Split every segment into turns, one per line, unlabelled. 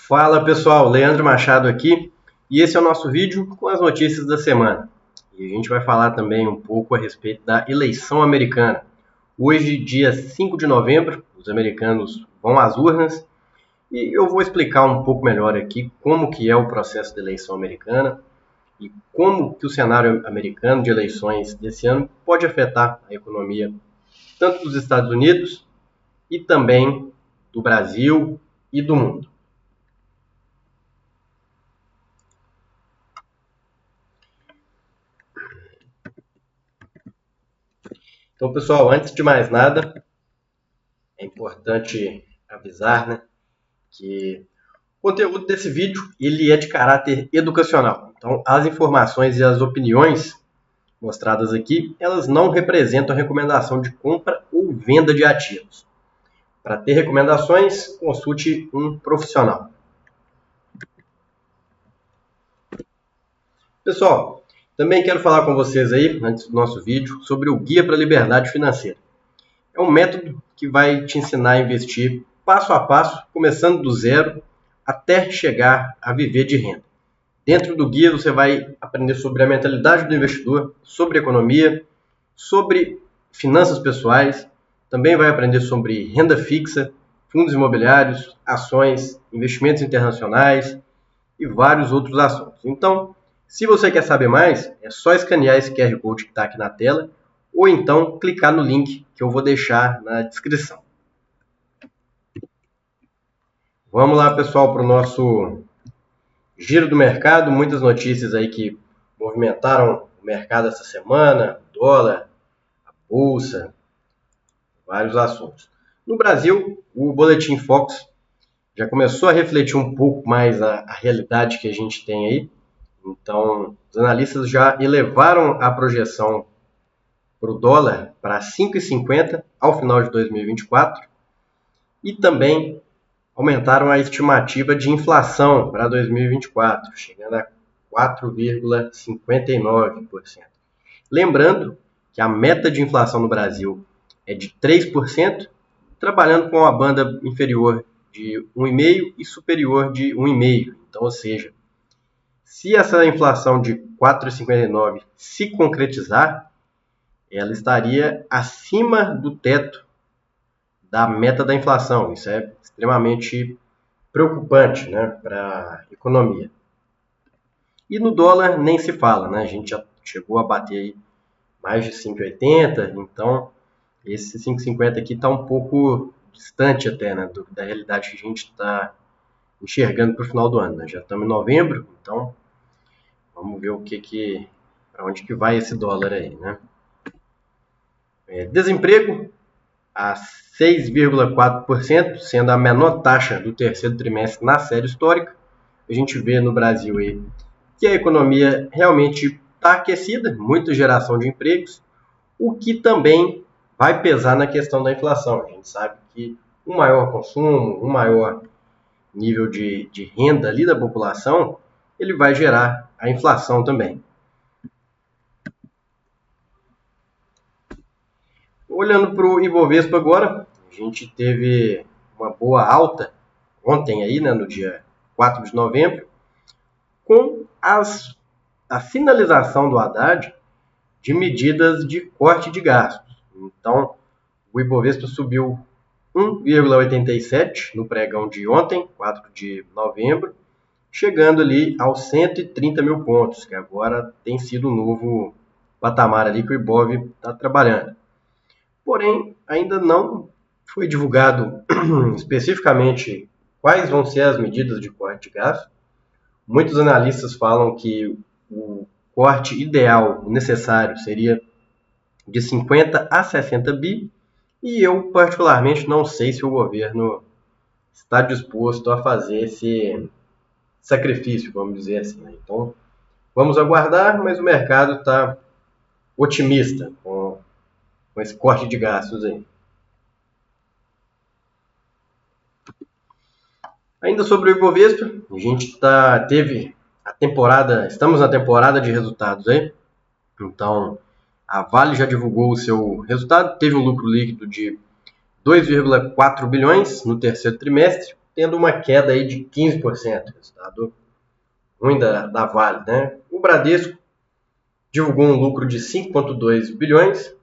Fala pessoal, Leandro Machado aqui e esse é o nosso vídeo com as notícias da semana. E a gente vai falar também um pouco a respeito da eleição americana. Hoje, dia 5 de novembro, os americanos vão às urnas e eu vou explicar um pouco melhor aqui como que é o processo da eleição americana e como que o cenário americano de eleições desse ano pode afetar a economia tanto dos Estados Unidos e também do Brasil e do mundo. Então, pessoal, antes de mais nada, é importante avisar, que o conteúdo desse vídeo ele é de caráter educacional. Então, as informações e as opiniões mostradas aqui, elas não representam recomendação de compra ou venda de ativos. Para ter recomendações, consulte um profissional. Pessoal, também quero falar com vocês aí, antes do nosso vídeo, sobre o Guia para a Liberdade Financeira. É um método que vai te ensinar a investir passo a passo, começando do zero, até chegar a viver de renda. Dentro do guia você vai aprender sobre a mentalidade do investidor, sobre economia, sobre finanças pessoais, também vai aprender sobre renda fixa, fundos imobiliários, ações, investimentos internacionais e vários outros assuntos. Então, se você quer saber mais, é só escanear esse QR Code que está aqui na tela ou então clicar no link que eu vou deixar na descrição. Vamos lá, pessoal, para o nosso giro do mercado. Muitas notícias aí que movimentaram o mercado essa semana, dólar, a bolsa, vários assuntos. No Brasil, o Boletim Focus já começou a refletir um pouco mais a realidade que a gente tem aí. Então, os analistas já elevaram a projeção para o dólar para 5,50 ao final de 2024 e também aumentaram a estimativa de inflação para 2024, chegando a 4,59%. Lembrando que a meta de inflação no Brasil é de 3%, trabalhando com uma banda inferior de 1,5% e superior de 1,5%. Então, ou seja, se essa inflação de 4,59% se concretizar, ela estaria acima do teto da meta da inflação. Isso é extremamente preocupante, para a economia. E no dólar nem se fala, A gente já chegou a bater aí mais de 5,80, então esse 5,50 aqui está um pouco distante até, da realidade que a gente está enxergando para o final do ano. Já estamos em novembro, então vamos ver para onde que vai esse dólar aí, Desemprego a 6,4%, sendo a menor taxa do terceiro trimestre na série histórica. A gente vê no Brasil aí que a economia realmente está aquecida, muita geração de empregos, o que também vai pesar na questão da inflação. A gente sabe que um maior consumo, um maior nível de renda ali da população, ele vai gerar a inflação também. Olhando para o Ibovespa agora, a gente teve uma boa alta ontem aí, no dia 4 de novembro, com a finalização do Haddad de medidas de corte de gastos. Então, o Ibovespa subiu 1,87 no pregão de ontem, 4 de novembro, chegando ali aos 130 mil pontos, que agora tem sido o novo patamar ali que o Ibov está trabalhando. Porém, ainda não foi divulgado especificamente quais vão ser as medidas de corte de gasto. Muitos analistas falam que o corte ideal, o necessário, seria de 50 a 60 bi, e eu particularmente não sei se o governo está disposto a fazer esse sacrifício, vamos dizer assim. Então, vamos aguardar, mas o mercado está otimista com esse corte de gastos aí. Ainda sobre o Ibovespa, a gente estamos na temporada de resultados aí. Então, a Vale já divulgou o seu resultado, teve um lucro líquido de 2,4 bilhões no terceiro trimestre, tendo uma queda aí de 15%, resultado ruim da Vale, né? O Bradesco divulgou um lucro de 5,2 bilhões,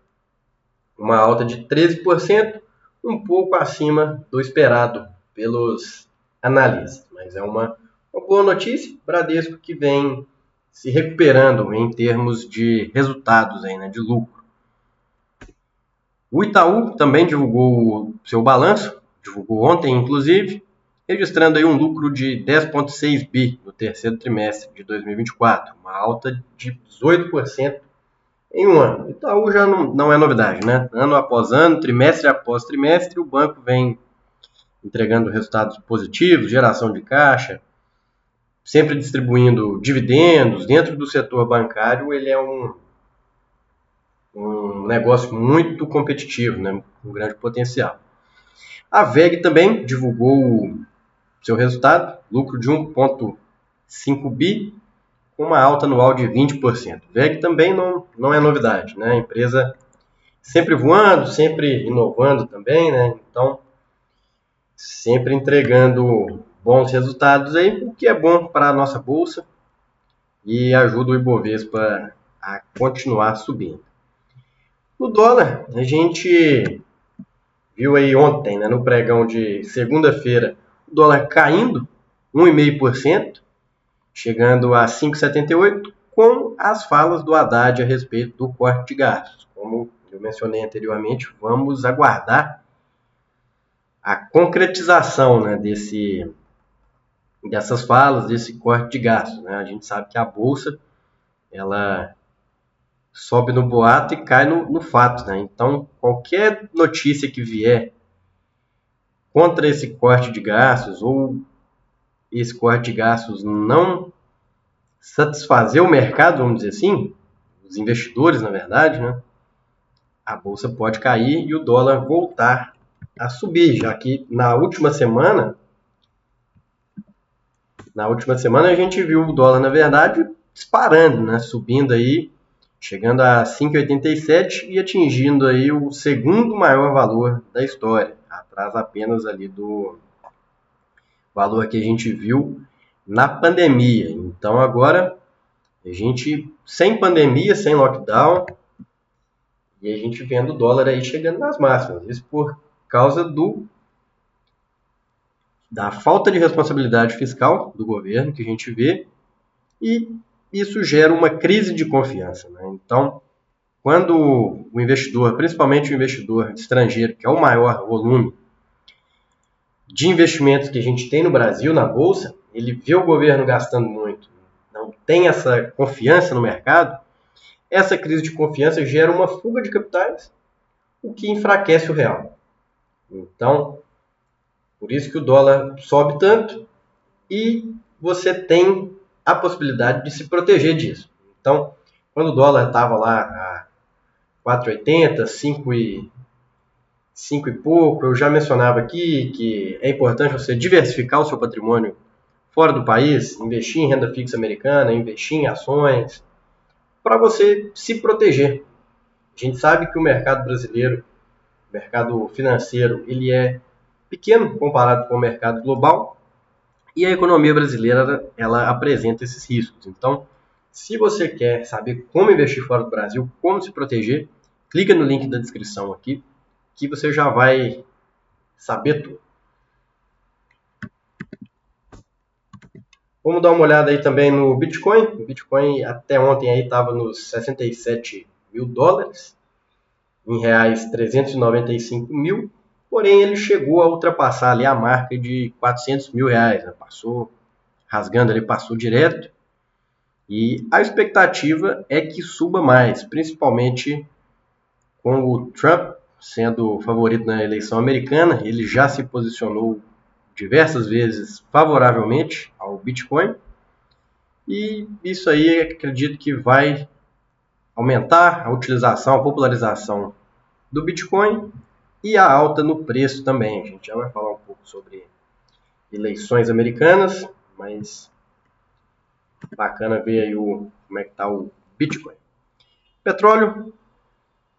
uma alta de 13%, um pouco acima do esperado pelos analistas, mas é uma boa notícia. Bradesco que vem se recuperando em termos de resultados aí, né, de lucro. O Itaú também divulgou o seu balanço, divulgou ontem inclusive, registrando aí um lucro de 10,6 bi no terceiro trimestre de 2024, uma alta de 18% em um ano. O Itaú já não é novidade, né? Ano após ano, trimestre após trimestre, o banco vem entregando resultados positivos, geração de caixa, sempre distribuindo dividendos. Dentro do setor bancário, ele é um negócio muito competitivo, né? Com grande potencial. A VEG também divulgou o seu resultado, lucro de 1,5 bi, com uma alta anual de 20%. VEG também não é novidade, né? A empresa sempre voando, sempre inovando também, né? Então, sempre entregando bons resultados aí, o que é bom para a nossa bolsa e ajuda o Ibovespa a continuar subindo. O dólar, a gente viu aí ontem, né, no pregão de segunda-feira, o dólar caindo 1,5%, chegando a 5,78, com as falas do Haddad a respeito do corte de gastos. Como eu mencionei anteriormente, vamos aguardar a concretização, né, dessas falas, desse corte de gastos, né? A gente sabe que a bolsa ela sobe no boato e cai no fato, né? Então, qualquer notícia que vier contra esse corte de gastos ou esse corte de gastos não satisfazer o mercado, vamos dizer assim, os investidores, na verdade, né? A bolsa pode cair e o dólar voltar a subir, já que na última semana a gente viu o dólar, na verdade, disparando, né? Subindo aí, chegando a 5,87 e atingindo aí o segundo maior valor da história, atrás apenas ali do valor que a gente viu na pandemia. Então agora a gente sem pandemia, sem lockdown, e a gente vendo o dólar aí chegando nas máximas. Isso por causa da falta de responsabilidade fiscal do governo que a gente vê, e isso gera uma crise de confiança, né? Então, quando o investidor, principalmente o investidor estrangeiro, que é o maior volume de investimentos que a gente tem no Brasil, na Bolsa, ele vê o governo gastando muito, não tem essa confiança no mercado, essa crise de confiança gera uma fuga de capitais, o que enfraquece o real. Então, por isso que o dólar sobe tanto e você tem a possibilidade de se proteger disso. Então, quando o dólar estava lá a 4,80, 5 e pouco, eu já mencionava aqui que é importante você diversificar o seu patrimônio fora do país, investir em renda fixa americana, investir em ações, para você se proteger. A gente sabe que o mercado brasileiro, o mercado financeiro, ele é pequeno comparado com o mercado global, e a economia brasileira ela apresenta esses riscos. Então, se você quer saber como investir fora do Brasil, como se proteger, clica no link da descrição aqui, que você já vai saber tudo. Vamos dar uma olhada aí também no Bitcoin. O Bitcoin até ontem aí estava nos 67 mil dólares, em reais 395 mil, porém ele chegou a ultrapassar ali a marca de 400 mil reais, né? Passou, rasgando ali, passou direto, e a expectativa é que suba mais, principalmente com o Trump sendo o favorito na eleição americana. Ele já se posicionou diversas vezes favoravelmente ao Bitcoin, e isso aí acredito que vai aumentar a utilização, a popularização do Bitcoin e a alta no preço também. A gente já vai falar um pouco sobre eleições americanas, mas bacana ver aí como é que está o Bitcoin. Petróleo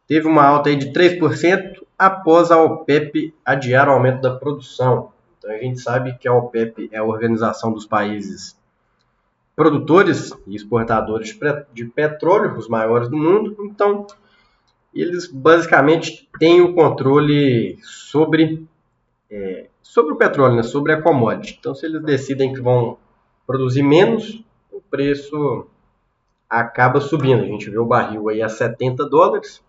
teve uma alta aí de 3% após a OPEP adiar o aumento da produção. Então a gente sabe que a OPEP é a Organização dos Países Produtores e Exportadores de Petróleo, os maiores do mundo. Então eles basicamente têm o controle sobre o petróleo, né? Sobre a commodity. Então se eles decidem que vão produzir menos, o preço acaba subindo. A gente vê o barril aí a $70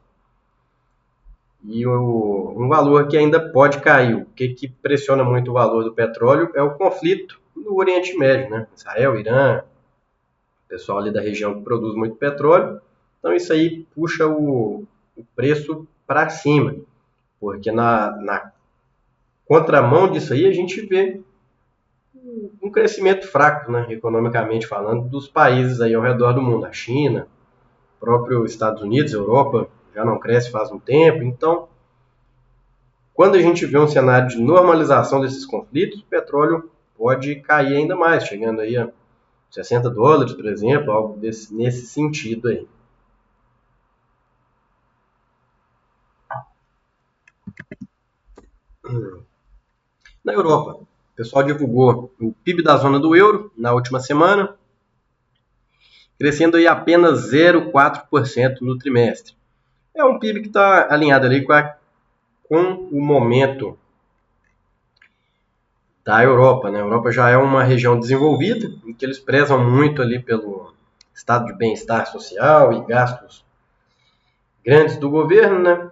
e um valor que ainda pode cair. O que pressiona muito o valor do petróleo é o conflito no Oriente Médio, né? Israel, Irã, o pessoal ali da região que produz muito petróleo. Então isso aí puxa o preço para cima, porque na contramão disso aí a gente vê um crescimento fraco, né, economicamente falando, dos países aí ao redor do mundo. A China, o próprio Estados Unidos, a Europa já não cresce faz um tempo. Então, quando a gente vê um cenário de normalização desses conflitos, o petróleo pode cair ainda mais, chegando aí a $60, por exemplo, algo nesse sentido aí. Na Europa, o pessoal divulgou o PIB da zona do euro na última semana, crescendo aí apenas 0,4% no trimestre. É um PIB que está alinhado ali com o momento da Europa, né? A Europa já é uma região desenvolvida, em que eles prezam muito ali pelo estado de bem-estar social e gastos grandes do governo, né?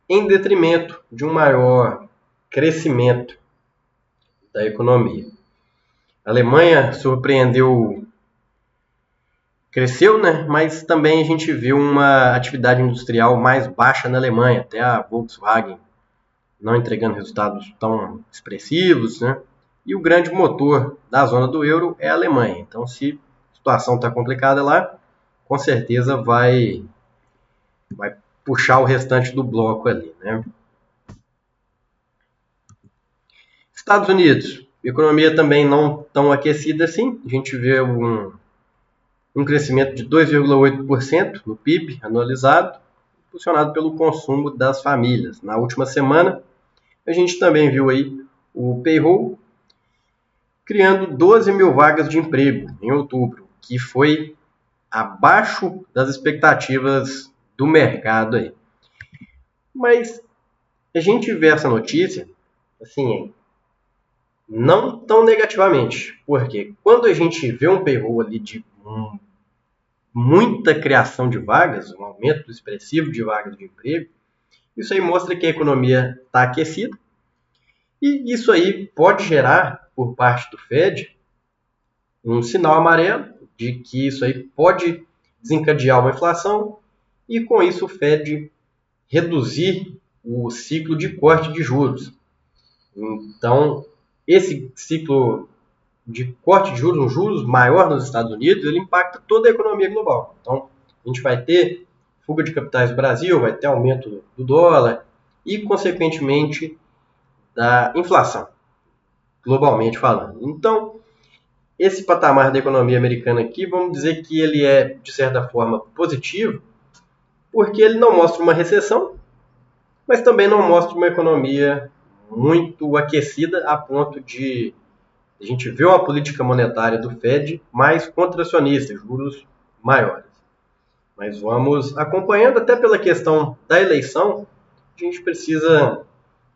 Em detrimento de um maior crescimento da economia. A Alemanha cresceu, né? Mas também a gente viu uma atividade industrial mais baixa na Alemanha, até a Volkswagen não entregando resultados tão expressivos, né? E o grande motor da zona do euro é a Alemanha. Então, se a situação está complicada lá, com certeza vai puxar o restante do bloco ali, né? Estados Unidos, economia também não tão aquecida assim. A gente vê um crescimento de 2,8% no PIB anualizado, impulsionado pelo consumo das famílias. Na última semana, a gente também viu aí o payroll criando 12 mil vagas de emprego em outubro, que foi abaixo das expectativas do mercado aí. Mas a gente vê essa notícia, assim, não tão negativamente, porque quando a gente vê um payroll ali de muita criação de vagas, um aumento expressivo de vagas de emprego, isso aí mostra que a economia está aquecida, e isso aí pode gerar, por parte do Fed, um sinal amarelo de que isso aí pode desencadear uma inflação e, com isso, o Fed reduzir o ciclo de corte de juros. Então, esse ciclo de corte de juros, um juros maior nos Estados Unidos, ele impacta toda a economia global. Então, a gente vai ter fuga de capitais do Brasil, vai ter aumento do dólar e, consequentemente, da inflação, globalmente falando. Então, esse patamar da economia americana aqui, vamos dizer que ele é, de certa forma, positivo, porque ele não mostra uma recessão, mas também não mostra uma economia muito aquecida a ponto de a gente ver uma política monetária do Fed mais contracionista, juros maiores. Mas vamos acompanhando, até pela questão da eleição, a gente precisa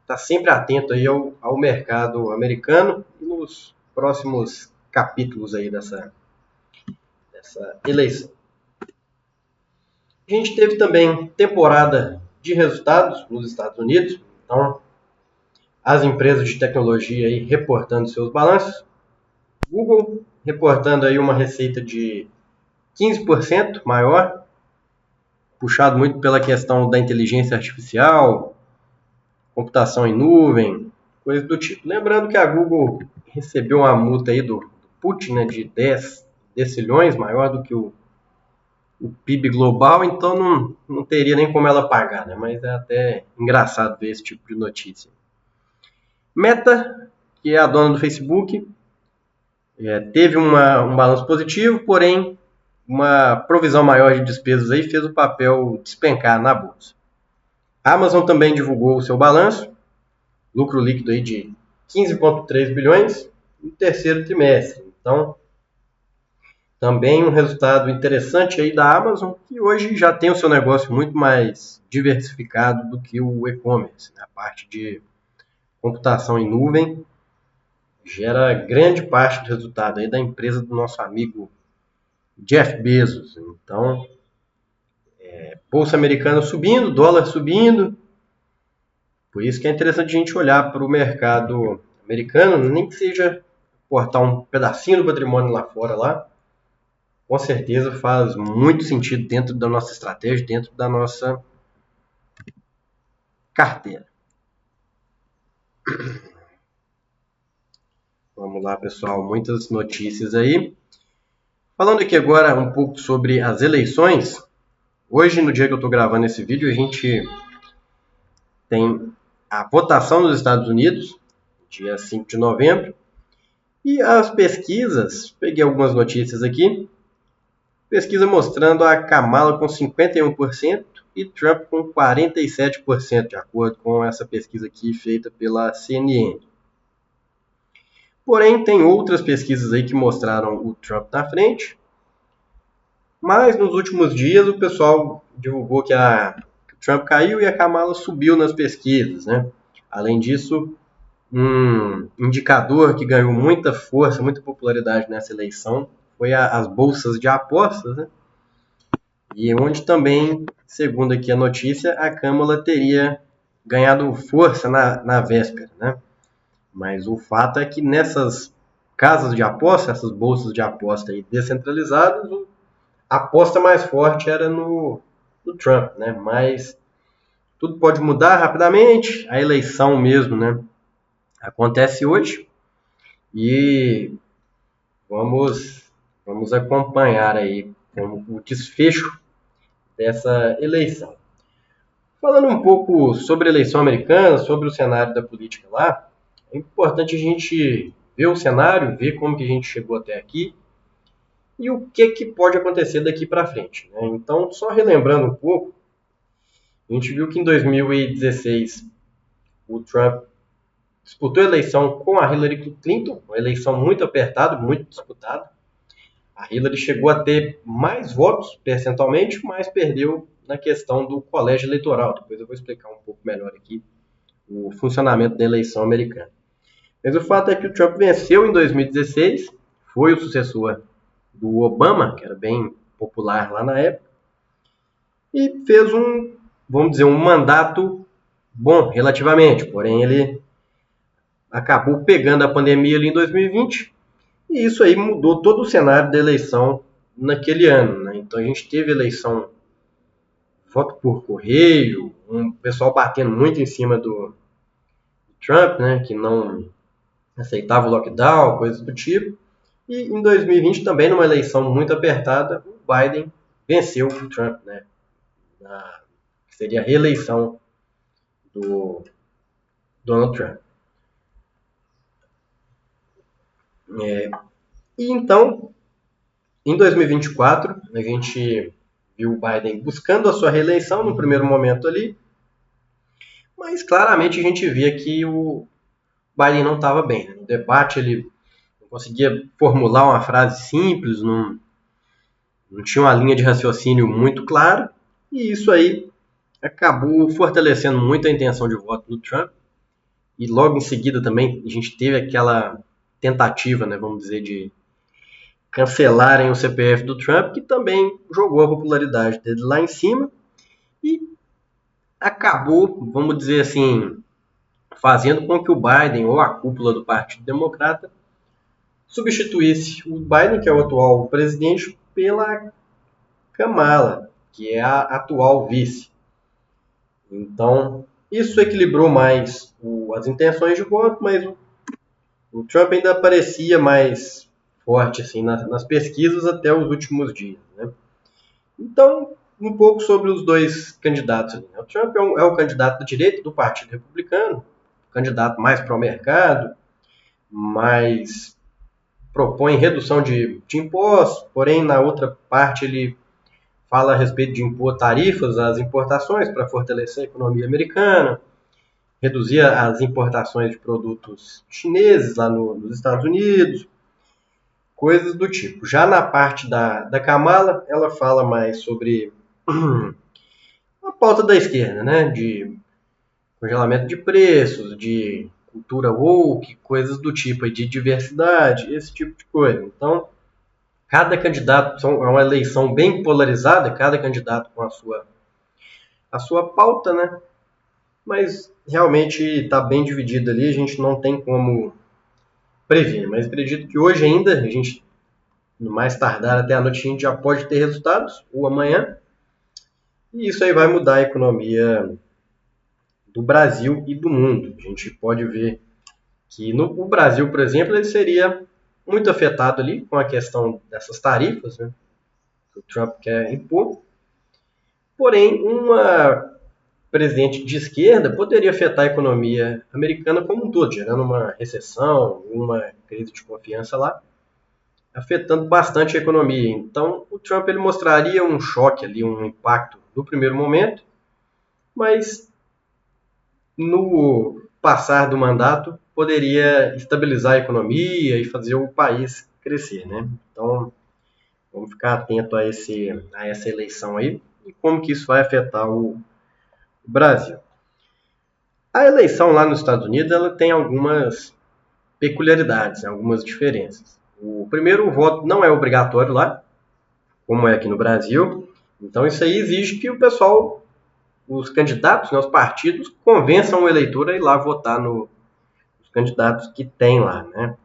estar sempre atento aí ao mercado americano e nos próximos capítulos aí dessa eleição. A gente teve também temporada de resultados nos Estados Unidos, então as empresas de tecnologia aí reportando seus balanços. Google reportando aí uma receita de 15% maior, puxado muito pela questão da inteligência artificial, computação em nuvem, coisas do tipo. Lembrando que a Google recebeu uma multa aí do Putin, né, de 10 decilhões, maior do que o PIB global, então não teria nem como ela pagar, né? Mas é até engraçado ver esse tipo de notícia. Meta, que é a dona do Facebook, teve um balanço positivo, porém uma provisão maior de despesas aí fez o papel despencar na bolsa. A Amazon também divulgou o seu balanço, lucro líquido aí de 15,3 bilhões no terceiro trimestre. Então, também um resultado interessante aí da Amazon, que hoje já tem o seu negócio muito mais diversificado do que o e-commerce. A parte de computação em nuvem gera grande parte do resultado aí da empresa do nosso amigo Jeff Bezos. Então, bolsa americana subindo, dólar subindo. Por isso que é interessante a gente olhar para o mercado americano, nem que seja cortar um pedacinho do patrimônio lá fora, lá, com certeza faz muito sentido dentro da nossa estratégia, dentro da nossa carteira. Vamos lá, pessoal, muitas notícias aí. Falando aqui agora um pouco sobre as eleições. Hoje, no dia que eu estou gravando esse vídeo, a gente tem a votação nos Estados Unidos, dia 5 de novembro. E as pesquisas, peguei algumas notícias aqui. Pesquisa mostrando a Kamala com 51% e Trump com 47%, de acordo com essa pesquisa aqui feita pela CNN. Porém, tem outras pesquisas aí que mostraram o Trump na frente. Mas nos últimos dias o pessoal divulgou que o Trump caiu e a Kamala subiu nas pesquisas, né? Além disso, um indicador que ganhou muita força, muita popularidade nessa eleição foi as bolsas de apostas, né? E onde também, segundo aqui a notícia, a Kamala teria ganhado força na véspera, né? Mas o fato é que nessas casas de aposta, essas bolsas de aposta aí descentralizadas, a aposta mais forte era no Trump, né? Mas tudo pode mudar rapidamente, a eleição mesmo, né? Acontece hoje e vamos acompanhar aí o desfecho dessa eleição. Falando um pouco sobre a eleição americana, sobre o cenário da política lá, é importante a gente ver o cenário, ver como que a gente chegou até aqui e o que pode acontecer daqui para frente, né? Então, só relembrando um pouco, a gente viu que em 2016 o Trump disputou a eleição com a Hillary Clinton, uma eleição muito apertada, muito disputada. A Hillary chegou a ter mais votos percentualmente, mas perdeu na questão do colégio eleitoral. Depois eu vou explicar um pouco melhor aqui o funcionamento da eleição americana. Mas o fato é que o Trump venceu em 2016, foi o sucessor do Obama, que era bem popular lá na época, e fez vamos dizer, um mandato bom relativamente, porém ele acabou pegando a pandemia ali em 2020 e isso aí mudou todo o cenário da eleição naquele ano, né? Então a gente teve eleição, voto por correio, um pessoal batendo muito em cima do Trump, né, que não aceitava o lockdown, coisas do tipo. E em 2020 também, numa eleição muito apertada, o Biden venceu o Trump, né, que seria a reeleição do Donald Trump. E então, em 2024, a gente viu o Biden buscando a sua reeleição no primeiro momento ali, mas claramente a gente via que o Biden não estava bem, né? No debate ele não conseguia formular uma frase simples, não tinha uma linha de raciocínio muito clara, e isso aí acabou fortalecendo muito a intenção de voto do Trump. E logo em seguida também a gente teve aquela tentativa, né, vamos dizer, de cancelarem o CPF do Trump, que também jogou a popularidade dele lá em cima e acabou, vamos dizer assim, fazendo com que o Biden, ou a cúpula do Partido Democrata, substituísse o Biden, que é o atual presidente, pela Kamala, que é a atual vice. Então, isso equilibrou mais as intenções de voto, mas o Trump ainda parecia mais forte assim, nas pesquisas até os últimos dias, né? Então, um pouco sobre os dois candidatos. O Trump é o candidato da direita do Partido Republicano, candidato mais pró-mercado, mais propõe redução de impostos, porém, na outra parte, ele fala a respeito de impor tarifas às importações para fortalecer a economia americana, reduzir as importações de produtos chineses lá nos Estados Unidos, coisas do tipo. Já na parte da Kamala, ela fala mais sobre a pauta da esquerda, né? De congelamento de preços, de cultura woke, coisas do tipo, de diversidade, esse tipo de coisa. Então, cada candidato, é uma eleição bem polarizada, cada candidato com a sua pauta, né? Mas realmente está bem dividido ali, a gente não tem como prever. Mas acredito que hoje ainda, a gente, no mais tardar até a noite, a gente já pode ter resultados, ou amanhã, e isso aí vai mudar a economia do Brasil e do mundo. A gente pode ver que no Brasil, por exemplo, ele seria muito afetado ali com a questão dessas tarifas, né, que o Trump quer impor. Porém, uma presidente de esquerda poderia afetar a economia americana como um todo, gerando uma recessão, uma crise de confiança lá, afetando bastante a economia. Então, o Trump ele mostraria um choque ali, um impacto no primeiro momento, mas no passar do mandato poderia estabilizar a economia e fazer o país crescer, né? Então, vamos ficar atento a essa eleição aí e como que isso vai afetar o Brasil. A eleição lá nos Estados Unidos ela tem algumas peculiaridades, algumas diferenças. O primeiro, o voto não é obrigatório lá, como é aqui no Brasil. Então isso aí exige que o pessoal, os candidatos, né, os partidos, convençam o eleitor a ir lá votar nos candidatos que tem lá, né?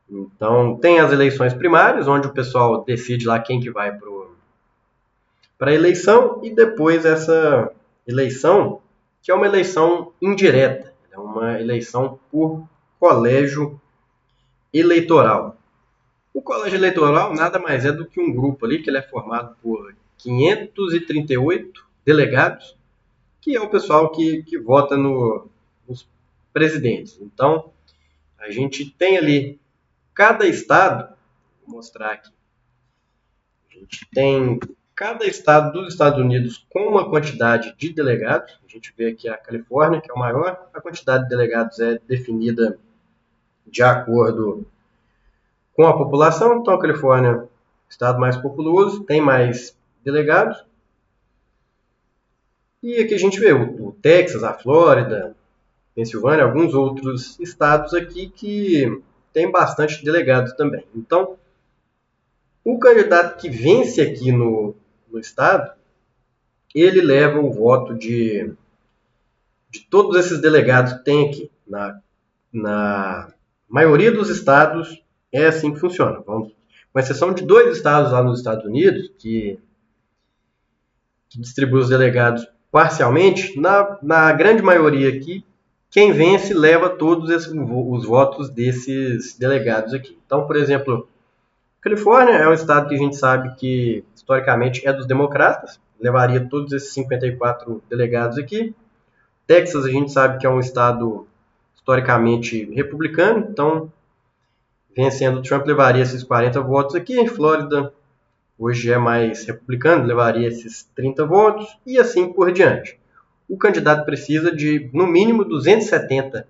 Então tem as eleições primárias, onde o pessoal decide lá quem que vai para a eleição, e depois essa eleição, que é uma eleição indireta, é uma eleição por colégio eleitoral. O colégio eleitoral nada mais é do que um grupo ali que ele é formado por 538 delegados, que é o pessoal que vota nos presidentes. Então, a gente tem ali cada estado, vou mostrar aqui, a gente tem cada estado dos Estados Unidos com uma quantidade de delegados. A gente vê aqui a Califórnia, que é o maior, a quantidade de delegados é definida de acordo com a população. Então, a Califórnia é o estado mais populoso, tem mais delegados. E aqui a gente vê o Texas, a Flórida, Pensilvânia, alguns outros estados aqui que tem bastante delegados também. Então, o candidato que vence aqui no estado, ele leva o voto de todos esses delegados que tem aqui. Na maioria dos estados é assim que funciona. Vamos, com exceção de 2 estados lá nos Estados Unidos, que distribui os delegados parcialmente, na grande maioria aqui, quem vence leva todos os votos desses delegados aqui. Então, por exemplo, Califórnia é um estado que a gente sabe que historicamente é dos democratas, levaria todos esses 54 delegados aqui. Texas a gente sabe que é um estado historicamente republicano, então vencendo Trump levaria esses 40 votos aqui. Flórida hoje é mais republicano, levaria esses 30 votos e assim por diante. O candidato precisa de, no mínimo, 270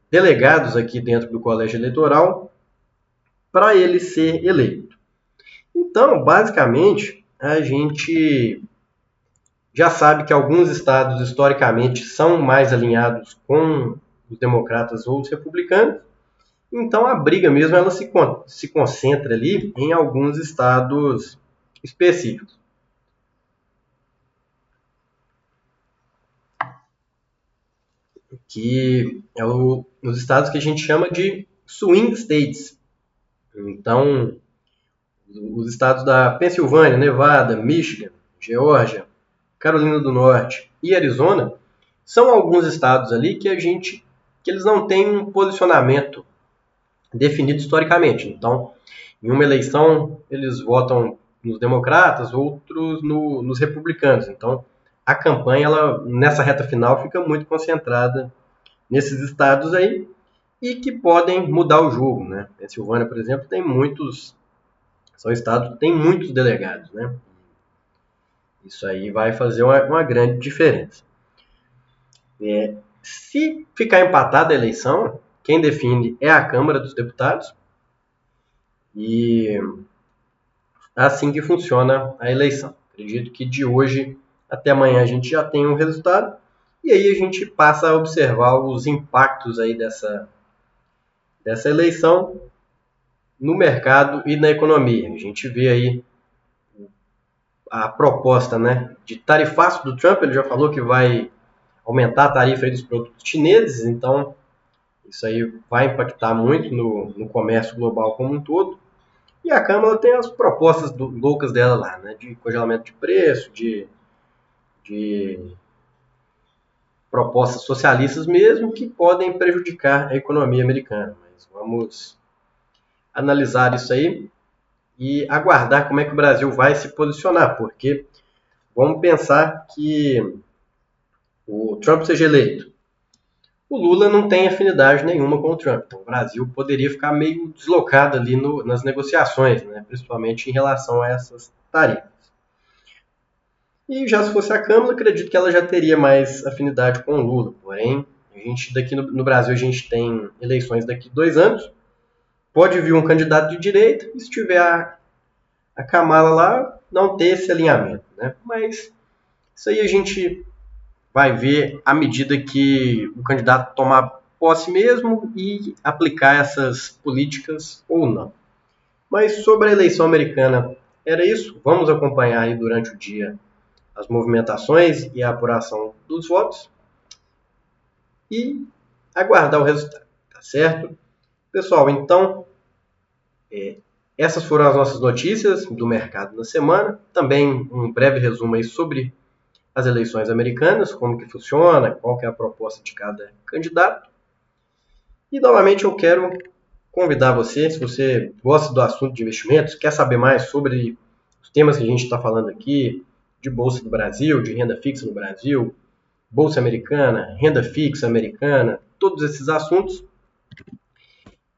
delegados aqui dentro do colégio eleitoral para ele ser eleito. Então, basicamente, a gente já sabe que alguns estados historicamente são mais alinhados com os democratas ou os republicanos. Então, a briga mesmo ela se concentra ali em alguns estados específicos. Que é os estados que a gente chama de swing states. Então, os estados da Pensilvânia, Nevada, Michigan, Geórgia, Carolina do Norte e Arizona são alguns estados ali que eles não têm um posicionamento definido historicamente. Então, em uma eleição eles votam nos democratas, outros nos republicanos. Então, a campanha ela nessa reta final fica muito concentrada nesses estados aí e que podem mudar o jogo, né? Pensilvânia, por exemplo, são estados que têm muitos delegados, né? Isso aí vai fazer uma grande diferença. Se ficar empatada a eleição, quem define é a Câmara dos Deputados. E é assim que funciona a eleição. Acredito que de hoje até amanhã a gente já tem um resultado. E aí a gente passa a observar os impactos aí dessa eleição no mercado e na economia. A gente vê aí a proposta, né, de tarifaço do Trump. Ele já falou que vai aumentar a tarifa aí dos produtos chineses, então isso aí vai impactar muito no comércio global como um todo. E a Câmara tem as propostas loucas dela lá, né, de congelamento de preço, de propostas socialistas mesmo, que podem prejudicar a economia americana. Mas vamos analisar isso aí e aguardar como é que o Brasil vai se posicionar, porque vamos pensar que o Trump seja eleito. O Lula não tem afinidade nenhuma com o Trump, então o Brasil poderia ficar meio deslocado ali nas negociações, né, principalmente em relação a essas tarifas. E já se fosse a Câmara, acredito que ela já teria mais afinidade com o Lula, porém, a gente daqui no Brasil a gente tem eleições daqui a 2 anos, pode vir um candidato de direita e se tiver a Kamala lá, não ter esse alinhamento, né? Mas isso aí a gente vai ver à medida que o candidato tomar posse mesmo e aplicar essas políticas ou não. Mas sobre a eleição americana, era isso. Vamos acompanhar aí durante o dia as movimentações e a apuração dos votos e aguardar o resultado, tá certo? Pessoal, então, essas foram as nossas notícias do mercado na semana. Também um breve resumo aí sobre as eleições americanas, como que funciona, qual que é a proposta de cada candidato. E novamente eu quero convidar você, se você gosta do assunto de investimentos, quer saber mais sobre os temas que a gente está falando aqui, de Bolsa do Brasil, de renda fixa no Brasil, Bolsa Americana, renda fixa americana, todos esses assuntos,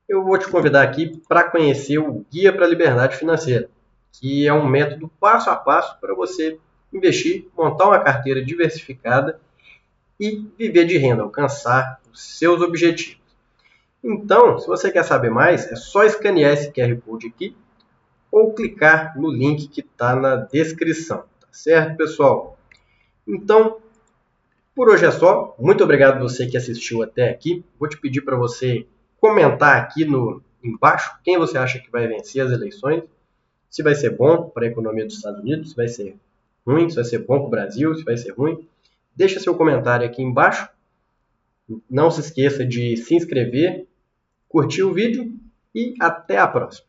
eu vou te convidar aqui para conhecer o Guia para a Liberdade Financeira, que é um método passo a passo para você investir, montar uma carteira diversificada e viver de renda, alcançar os seus objetivos. Então, se você quer saber mais, é só escanear esse QR Code aqui ou clicar no link que está na descrição. Tá certo, pessoal? Então, por hoje é só. Muito obrigado você que assistiu até aqui. Vou te pedir para você comentar aqui embaixo quem você acha que vai vencer as eleições. Se vai ser bom para a economia dos Estados Unidos, se vai ser ruim, se vai ser bom para o Brasil, se vai ser ruim. Deixa seu comentário aqui embaixo. Não se esqueça de se inscrever, curtir o vídeo e até a próxima.